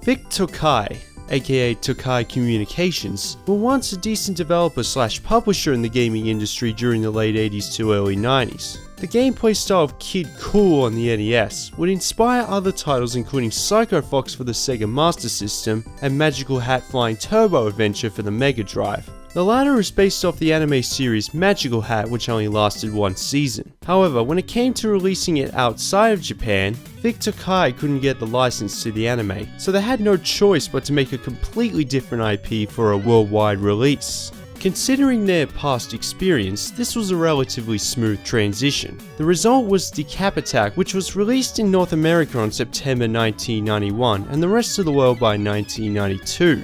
Vic Tokai, aka Tokai Communications, were once a decent developer / publisher in the gaming industry during the late 80s to early 90s. The gameplay style of Kid Kool on the NES would inspire other titles including Psycho Fox for the Sega Master System and Magical Hat Flying Turbo Adventure for the Mega Drive. The latter is based off the anime series Magical Hat, which only lasted one season. However, when it came to releasing it outside of Japan, Vic Tokai couldn't get the license to the anime, so they had no choice but to make a completely different IP for a worldwide release. Considering their past experience, this was a relatively smooth transition. The result was Decap Attack, which was released in North America on September 1991 and the rest of the world by 1992.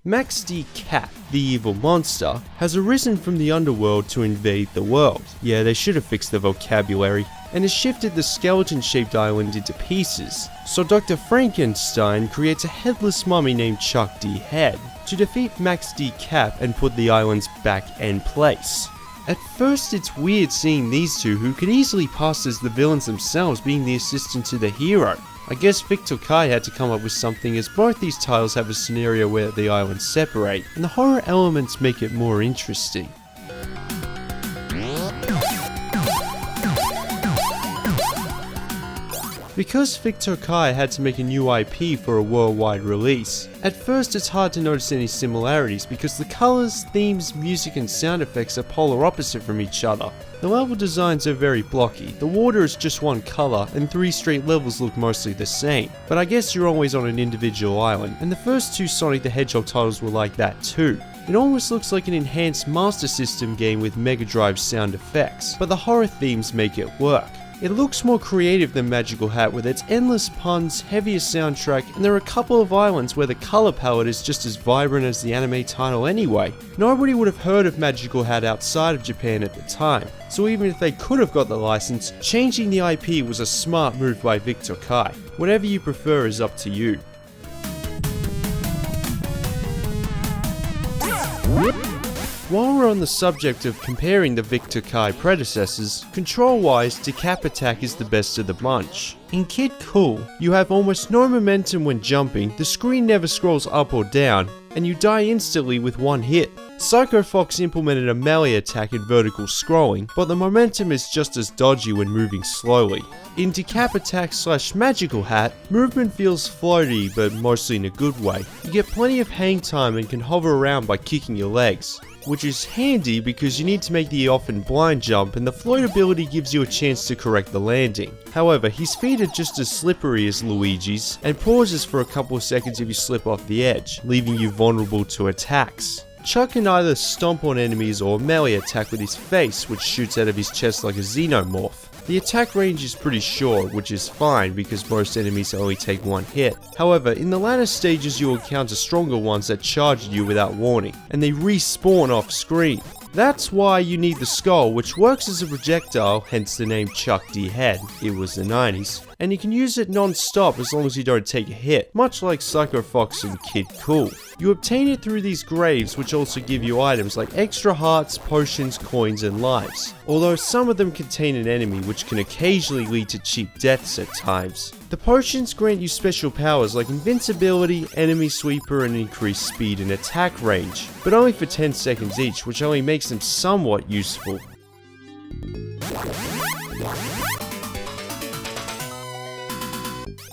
Max D. Cap, the evil monster, has arisen from the underworld to invade the world. Yeah, they should have fixed the vocabulary. And has shifted the skeleton-shaped island into pieces. So Dr. Frankenstein creates a headless mummy named Chuck D. Head to defeat Max D. Cap and put the islands back in place. At first it's weird seeing these two who could easily pass as the villains themselves being the assistant to the hero. I guess Vic Tokai had to come up with something as both these titles have a scenario where the islands separate, and the horror elements make it more interesting. Because Vic Tokai had to make a new IP for a worldwide release, at first it's hard to notice any similarities because the colours, themes, music and sound effects are polar opposite from each other. The level designs are very blocky, the water is just one colour and 3 straight levels look mostly the same, but I guess you're always on an individual island, and the first 2 Sonic the Hedgehog titles were like that too. It almost looks like an enhanced Master System game with Mega Drive sound effects, but the horror themes make it work. It looks more creative than Magical Hat with its endless puns, heavier soundtrack, and there are a couple of islands where the colour palette is just as vibrant as the anime title anyway. Nobody would have heard of Magical Hat outside of Japan at the time, so even if they could have got the license, changing the IP was a smart move by Vic Tokai. Whatever you prefer is up to you. While we're on the subject of comparing the Vic Tokai predecessors, control-wise, Decap Attack is the best of the bunch. In Kid Kool, you have almost no momentum when jumping, the screen never scrolls up or down, and you die instantly with one hit. Psycho Fox implemented a melee attack in vertical scrolling, but the momentum is just as dodgy when moving slowly. In Decap Attack / Magical Hat, movement feels floaty, but mostly in a good way. You get plenty of hang time and can hover around by kicking your legs, which is handy because you need to make the often blind jump and the float ability gives you a chance to correct the landing. However, his feet are just as slippery as Luigi's and pauses for a couple of seconds if you slip off the edge, leaving you vulnerable to attacks. Chuck can either stomp on enemies or melee attack with his face, which shoots out of his chest like a xenomorph. The attack range is pretty short, which is fine because most enemies only take one hit. However, in the latter stages you will encounter stronger ones that charge at you without warning, and they respawn off screen. That's why you need the skull, which works as a projectile, hence the name Chuck D. Head, it was the 90s, and you can use it non-stop as long as you don't take a hit, much like Psycho Fox and Kid Kool. You obtain it through these graves, which also give you items like extra hearts, potions, coins and lives, although some of them contain an enemy which can occasionally lead to cheap deaths at times. The potions grant you special powers like invincibility, enemy sweeper and increased speed and attack range, but only for 10 seconds each, which only makes them somewhat useful.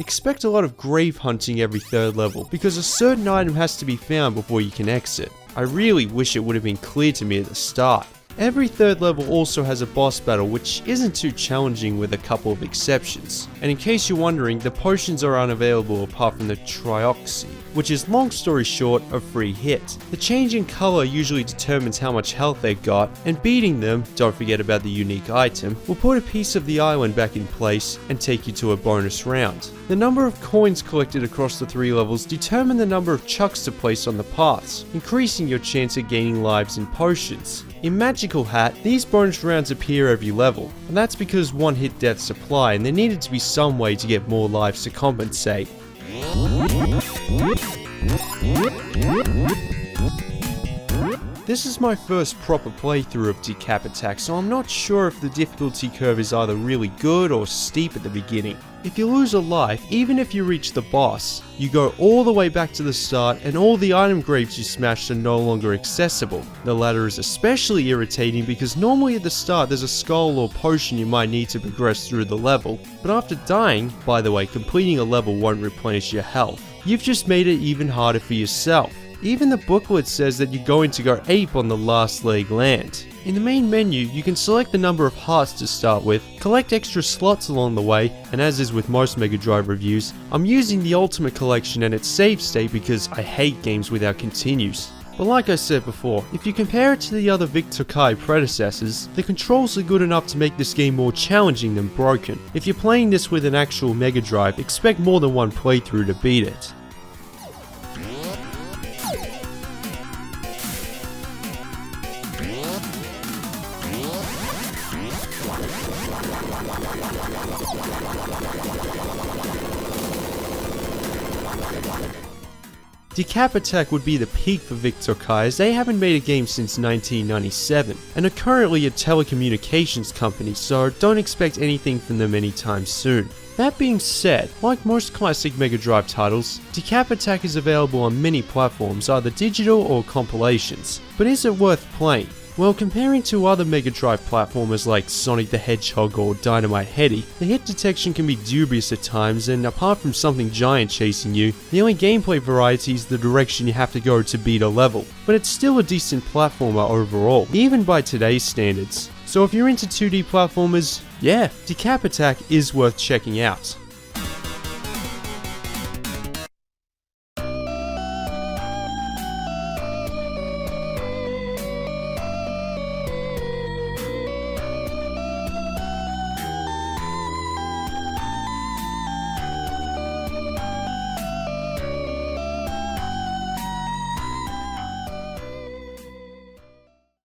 Expect a lot of grave hunting every 3rd level, because a certain item has to be found before you can exit. I really wish it would have been clear to me at the start. Every 3rd level also has a boss battle which isn't too challenging with a couple of exceptions. And in case you're wondering, the potions are unavailable apart from the Trioxy, which is, long story short, a free hit. The change in colour usually determines how much health they got, and beating them, don't forget about the unique item, will put a piece of the island back in place and take you to a bonus round. The number of coins collected across the 3 levels determine the number of chucks to place on the paths, increasing your chance of gaining lives and potions. In Magical Hat, these bonus rounds appear every level, and that's because one-hit deaths apply and there needed to be some way to get more lives to compensate. This is my first proper playthrough of Decap Attack, so I'm not sure if the difficulty curve is either really good or steep at the beginning. If you lose a life, even if you reach the boss, you go all the way back to the start and all the item graves you smashed are no longer accessible. The latter is especially irritating because normally at the start there's a skull or potion you might need to progress through the level, but after dying, by the way, completing a level won't replenish your health. You've just made it even harder for yourself. Even the booklet says that you're going to go ape on the last leg land. In the main menu, you can select the number of hearts to start with, collect extra slots along the way, and as is with most Mega Drive reviews, I'm using the Ultimate Collection and its save state because I hate games without continues. But like I said before, if you compare it to the other Victor Kai predecessors, the controls are good enough to make this game more challenging than broken. If you're playing this with an actual Mega Drive, expect more than one playthrough to beat it. Decap Attack would be the peak for Victor Kai as they haven't made a game since 1997 and are currently a telecommunications company, so don't expect anything from them anytime soon. That being said, like most classic Mega Drive titles, Decap Attack is available on many platforms, either digital or compilations. But is it worth playing? Well, comparing to other Mega Drive platformers like Sonic the Hedgehog or Dynamite Headdy, the hit detection can be dubious at times, and apart from something giant chasing you, the only gameplay variety is the direction you have to go to beat a level. But it's still a decent platformer overall, even by today's standards. So if you're into 2D platformers, yeah, Decap Attack is worth checking out.